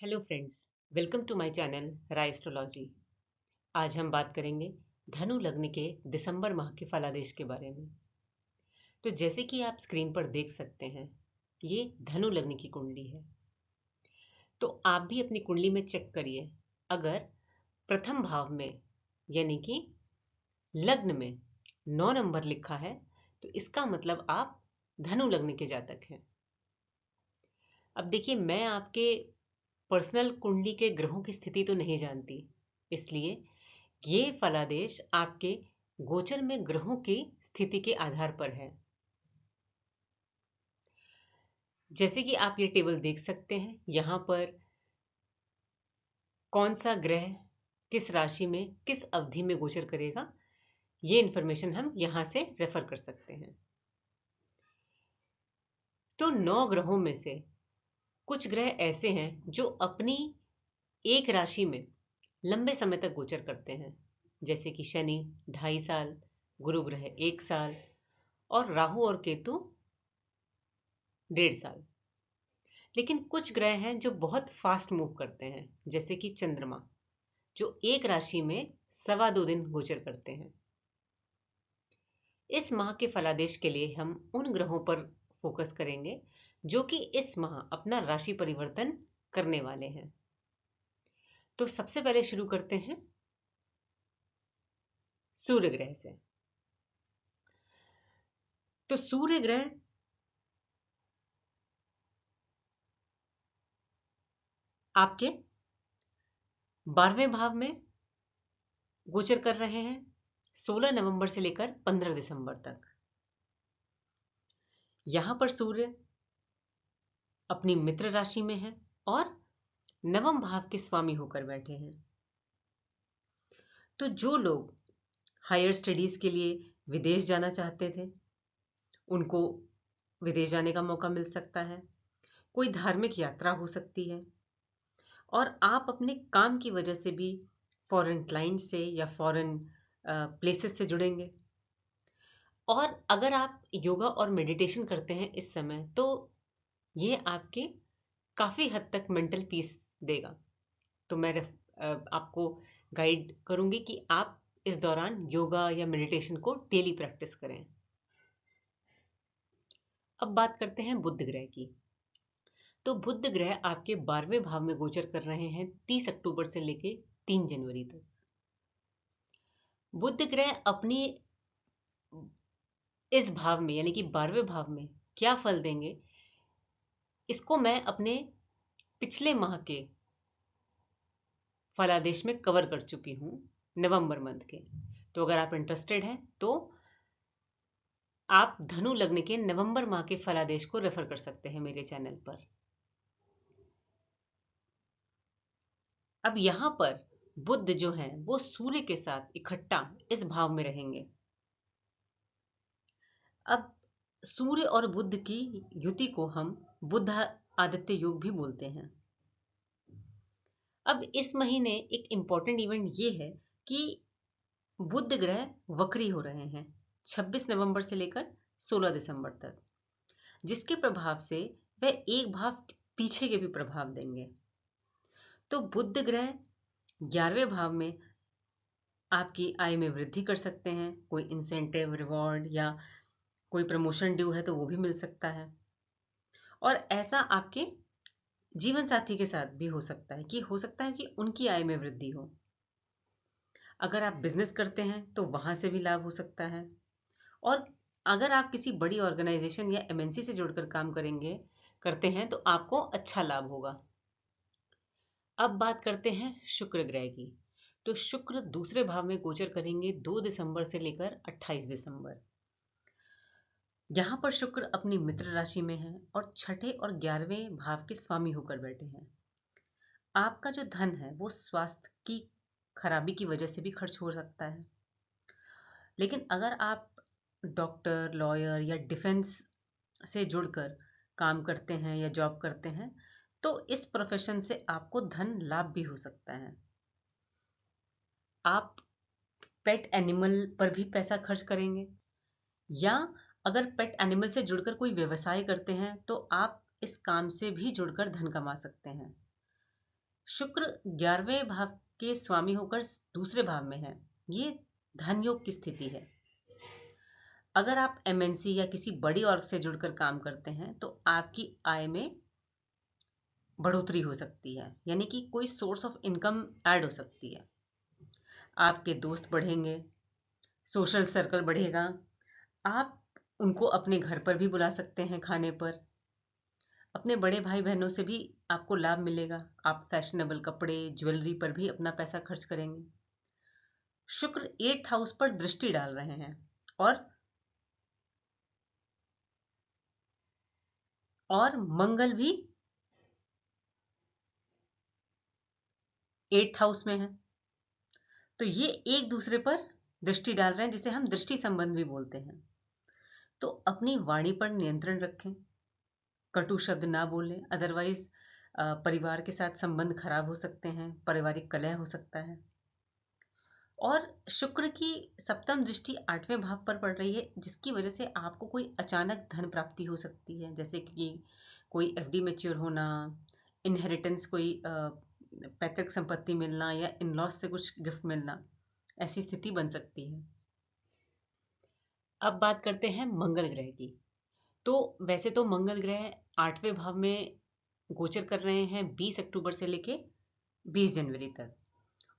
Hello friends, welcome to my channel Rai astrology. आज हम बात करेंगे धनु लग्न के दिसंबर माह के फलादेश के बारे में। तो जैसे कि आप स्क्रीन पर देख सकते हैं, ये धनु लग्न की कुंडली है। तो आप भी अपनी कुंडली में चेक करिए। अगर प्रथम भाव में यानी कि लग्न में 9 नंबर लिखा है तो इसका मतलब आप धनु लग्न के जातक हैं। अब देखिए, मैं आपके पर्सनल कुंडली के ग्रहों की स्थिति तो नहीं जानती, इसलिए ये फलादेश आपके गोचर में ग्रहों की स्थिति के आधार पर है। जैसे कि आप ये टेबल देख सकते हैं, यहां पर कौन सा ग्रह किस राशि में किस अवधि में गोचर करेगा, ये इंफॉर्मेशन हम यहां से रेफर कर सकते हैं। तो 9 ग्रहों में से कुछ ग्रह ऐसे हैं जो अपनी एक राशि में लंबे समय तक गोचर करते हैं, जैसे कि शनि 2.5 साल, गुरु ग्रह 1 साल और राहु और केतु 1.5 साल। लेकिन कुछ ग्रह हैं जो बहुत फास्ट मूव करते हैं, जैसे कि चंद्रमा, जो एक राशि में 2.25 दिन गोचर करते हैं। इस माह के फलादेश के लिए हम उन ग्रहों पर फोकस करेंगे जो कि इस माह अपना राशि परिवर्तन करने वाले हैं। तो सबसे पहले शुरू करते हैं सूर्य ग्रह से। तो सूर्य ग्रह आपके 12वें भाव में गोचर कर रहे हैं 16 नवंबर से लेकर 15 दिसंबर तक। यहां पर सूर्य अपनी मित्र राशि में है और नवम भाव के स्वामी होकर बैठे हैं। तो जो लोग हायर स्टडीज के लिए विदेश जाना चाहते थे, उनको विदेश जाने का मौका मिल सकता है। कोई धार्मिक यात्रा हो सकती है और आप अपने काम की वजह से भी फॉरेन क्लाइंट से या फॉरेन प्लेसेस से जुड़ेंगे। और अगर आप योगा और मेडिटेशन करते हैं इस समय, तो ये आपके काफ़ी हद तक मेंटल पीस देगा। तो मैं आपको गाइड करूंगी कि आप इस दौरान योगा या मेडिटेशन को डेली प्रैक्टिस करें। अब बात करते हैं बुध ग्रह की। तो बुध ग्रह आपके 12वें भाव में गोचर कर रहे हैं 30 अक्टूबर से लेकर 3 जनवरी तक। बुध ग्रह अपनी इस भाव में यानी कि 12वें भाव में क्या फल देंगे, इसको मैं अपने पिछले माह के फलादेश में कवर कर चुकी हूं, नवंबर मंथ के। तो अगर आप इंटरेस्टेड हैं तो आप धनु लग्न के नवंबर माह के फलादेश को रेफर कर सकते हैं मेरे चैनल पर। अब यहां पर बुध जो है वो सूर्य के साथ इकट्ठा इस भाव में रहेंगे। अब सूर्य और बुध की युति को हम बुध आदित्य योग भी बोलते हैं। अब इस महीने एक इंपॉर्टेंट इवेंट ये है कि बुध ग्रह वक्री हो रहे हैं 26 नवंबर से लेकर 16 दिसंबर तक, जिसके प्रभाव से वह एक भाव पीछे के भी प्रभाव देंगे। तो बुध ग्रह 11वें भाव में आपकी आय में वृद्धि कर सकते हैं। कोई इंसेंटिव, रिवॉर्ड या कोई प्रमोशन ड्यू है तो वो भी मिल सकता है। और ऐसा आपके जीवन साथी के साथ भी हो सकता है कि उनकी आय में वृद्धि हो। अगर आप बिजनेस करते हैं तो वहां से भी लाभ हो सकता है। और अगर आप किसी बड़ी ऑर्गेनाइजेशन या एमएनसी से जुड़कर काम करते हैं तो आपको अच्छा लाभ होगा। अब बात करते हैं शुक्र ग्रह की। तो शुक्र दूसरे भाव में गोचर करेंगे 2 दिसंबर से लेकर 28 दिसंबर। यहां पर शुक्र अपनी मित्र राशि में है और छठे और 11वें भाव के स्वामी होकर बैठे हैं। आपका जो धन है वो स्वास्थ्य की खराबी की वजह से भी खर्च हो सकता है। लेकिन अगर आप डॉक्टर, लॉयर या डिफेंस से जुड़कर काम करते हैं या जॉब करते हैं तो इस प्रोफेशन से आपको धन लाभ भी हो सकता है। आप पेट एनिमल पर भी पैसा खर्च करेंगे, या अगर पेट एनिमल से जुड़कर कोई व्यवसाय करते हैं तो आप इस काम से भी जुड़कर धन कमा सकते हैं। शुक्र 11वें भाव के स्वामी होकर दूसरे भाव में है। ये धन योग की स्थिति है। अगर आप एमएनसी या किसी बड़ी ऑर्ग से जुड़कर काम करते हैं तो आपकी आय में बढ़ोतरी हो सकती है, यानी कि कोई सोर्स ऑफ इनकम ऐड हो सकती है। आपके दोस्त बढ़ेंगे, सोशल सर्कल बढ़ेगा। आप उनको अपने घर पर भी बुला सकते हैं खाने पर। अपने बड़े भाई बहनों से भी आपको लाभ मिलेगा। आप फैशनेबल कपड़े, ज्वेलरी पर भी अपना पैसा खर्च करेंगे। शुक्र 8th हाउस पर दृष्टि डाल रहे हैं और मंगल भी 8th हाउस में है। तो ये एक दूसरे पर दृष्टि डाल रहे हैं, जिसे हम दृष्टि संबंध भी बोलते हैं। तो अपनी वाणी पर नियंत्रण रखें, कटु शब्द ना बोलें, अदरवाइज परिवार के साथ संबंध खराब हो सकते हैं, पारिवारिक कलह हो सकता है। और शुक्र की सप्तम दृष्टि 8वें भाव पर पड़ रही है, जिसकी वजह से आपको कोई अचानक धन प्राप्ति हो सकती है, जैसे कि कोई एफडी मैच्योर होना, इनहेरिटेंस, कोई पैतृक संपत्ति मिलना या इन लॉस से कुछ गिफ्ट मिलना, ऐसी स्थिति बन सकती है। अब बात करते हैं मंगल ग्रह की। तो वैसे तो मंगल ग्रह 8वें भाव में गोचर कर रहे हैं 20 अक्टूबर से लेके 20 जनवरी तक,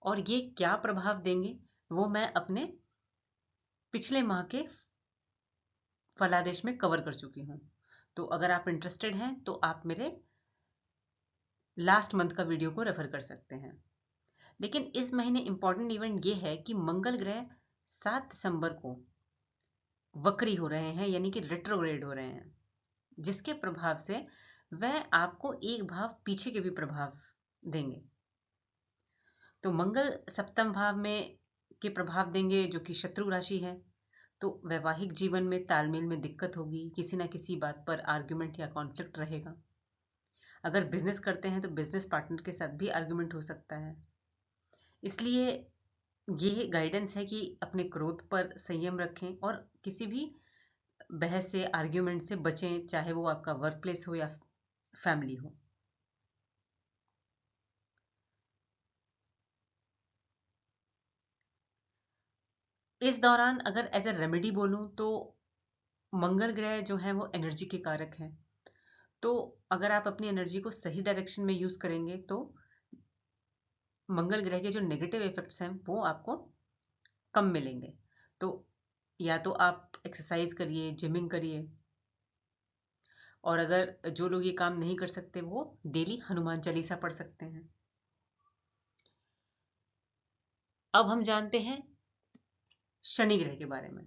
और ये क्या प्रभाव देंगे वो मैं अपने पिछले माह के फलादेश में कवर कर चुकी हूँ। तो अगर आप इंटरेस्टेड हैं तो आप मेरे लास्ट मंथ का वीडियो को रेफर कर सकते हैं। लेकिन इस महीने इंपॉर्टेंट इवेंट ये है कि मंगल ग्रह 7 दिसंबर को वक्री हो रहे हैं, यानी कि रेट्रोग्रेड हो रहे हैं, जिसके प्रभाव से वह आपको एक भाव पीछे के भी प्रभाव देंगे। तो मंगल सप्तम भाव में के प्रभाव देंगे, जो कि शत्रु राशि है। तो वैवाहिक जीवन में तालमेल में दिक्कत होगी, किसी ना किसी बात पर आर्ग्यूमेंट या कॉन्फ्लिक्ट रहेगा। अगर बिजनेस करते हैं तो बिजनेस पार्टनर के साथ भी आर्ग्यूमेंट हो सकता है। इसलिए ये गाइडेंस है कि अपने क्रोध पर संयम रखें और किसी भी बहस से, आर्ग्यूमेंट से बचें, चाहे वो आपका वर्क प्लेस हो या फैमिली हो। इस दौरान अगर एज अ रेमेडी बोलूं तो मंगल ग्रह जो है वो एनर्जी के कारक हैं। तो अगर आप अपनी एनर्जी को सही डायरेक्शन में यूज करेंगे तो मंगल ग्रह के जो नेगेटिव इफेक्ट्स हैं वो आपको कम मिलेंगे। तो या तो आप एक्सरसाइज करिए, जिमिंग करिए, और अगर जो लोग ये काम नहीं कर सकते वो डेली हनुमान चालीसा पढ़ सकते हैं। अब हम जानते हैं शनि ग्रह के बारे में।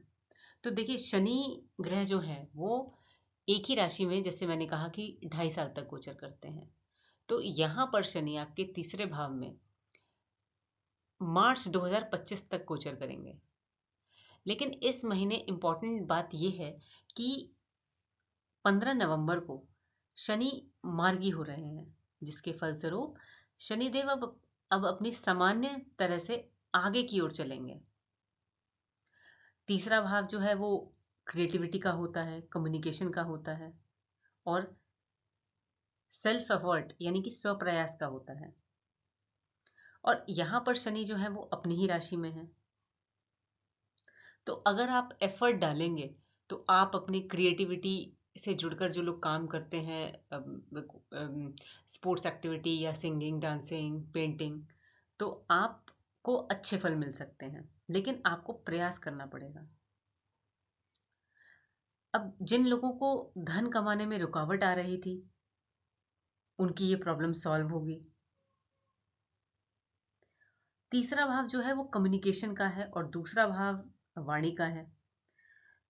तो देखिए, शनि ग्रह जो है वो एक ही राशि में, जैसे मैंने कहा कि 2.5 साल तक गोचर करते हैं। तो यहां पर शनि आपके तीसरे भाव में मार्च 2025 तक गोचर करेंगे। लेकिन इस महीने इंपॉर्टेंट बात यह है कि 15 नवंबर को शनि मार्गी हो रहे हैं, जिसके फलस्वरूप शनिदेव अब अपनी सामान्य तरह से आगे की ओर चलेंगे। तीसरा भाव जो है वो क्रिएटिविटी का होता है, कम्युनिकेशन का होता है, और सेल्फ एफर्ट यानी कि स्वप्रयास का होता है। और यहां पर शनि जो है वो अपनी ही राशि में है। तो अगर आप एफर्ट डालेंगे तो आप अपनी क्रिएटिविटी से जुड़कर जो लोग काम करते हैं, स्पोर्ट्स एक्टिविटी या सिंगिंग, डांसिंग, पेंटिंग, तो आपको अच्छे फल मिल सकते हैं, लेकिन आपको प्रयास करना पड़ेगा। अब जिन लोगों को धन कमाने में रुकावट आ रही थी उनकी ये प्रॉब्लम सॉल्व होगी। तीसरा भाव जो है वो कम्युनिकेशन का है और दूसरा भाव वाणी का है।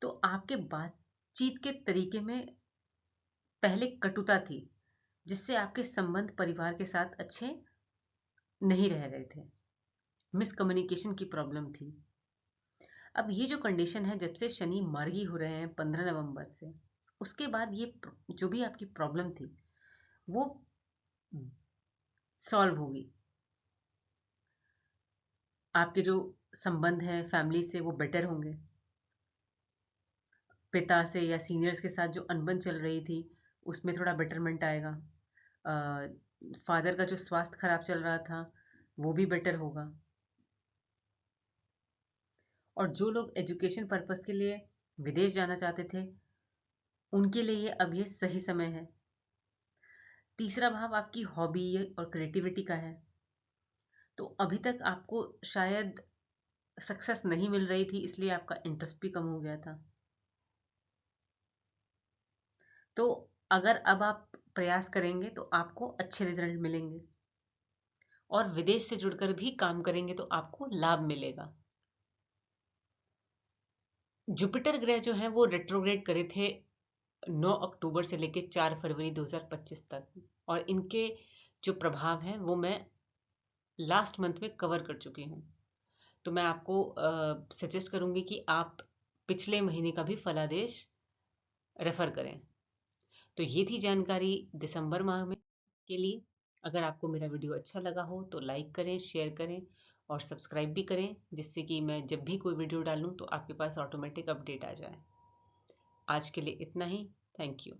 तो आपके बातचीत के तरीके में पहले कटुता थी, जिससे आपके संबंध परिवार के साथ अच्छे नहीं रह रहे थे, मिसकम्युनिकेशन की प्रॉब्लम थी। अब ये जो कंडीशन है, जब से शनि मार्गी हो रहे हैं 15 नवंबर से, उसके बाद ये जो भी आपकी प्रॉब्लम थी वो सॉल्व होगी। आपके जो संबंध हैं फैमिली से वो बेटर होंगे। पिता से या सीनियर्स के साथ जो अनबन चल रही थी उसमें थोड़ा बेटरमेंट आएगा। फादर का जो स्वास्थ्य खराब चल रहा था वो भी बेटर होगा। और जो लोग एजुकेशन पर्पस के लिए विदेश जाना चाहते थे उनके लिए अब ये सही समय है। तीसरा भाव आपकी हॉबी और क्रिएटिविटी का है। तो अभी तक आपको शायद सक्सेस नहीं मिल रही थी, इसलिए आपका इंटरेस्ट भी कम हो गया था। तो अगर अब आप प्रयास करेंगे तो आपको अच्छे रिजल्ट मिलेंगे, और विदेश से जुड़कर भी काम करेंगे तो आपको लाभ मिलेगा। जुपिटर ग्रह जो है वो रेट्रोग्रेड करे थे 9 अक्टूबर से लेकर 4 फरवरी 2025 तक, और इनके जो प्रभाव हैं वो मैं लास्ट मंथ में कवर कर चुकी हूँ। तो मैं आपको सजेस्ट करूंगी कि आप पिछले महीने का भी फलादेश रेफर करें। तो ये थी जानकारी दिसंबर माह में के लिए। अगर आपको मेरा वीडियो अच्छा लगा हो तो लाइक करें, शेयर करें और सब्सक्राइब भी करें, जिससे कि मैं जब भी कोई वीडियो डालूं तो आपके पास ऑटोमेटिक अपडेट आ जाए। आज के लिए इतना ही। Thank you.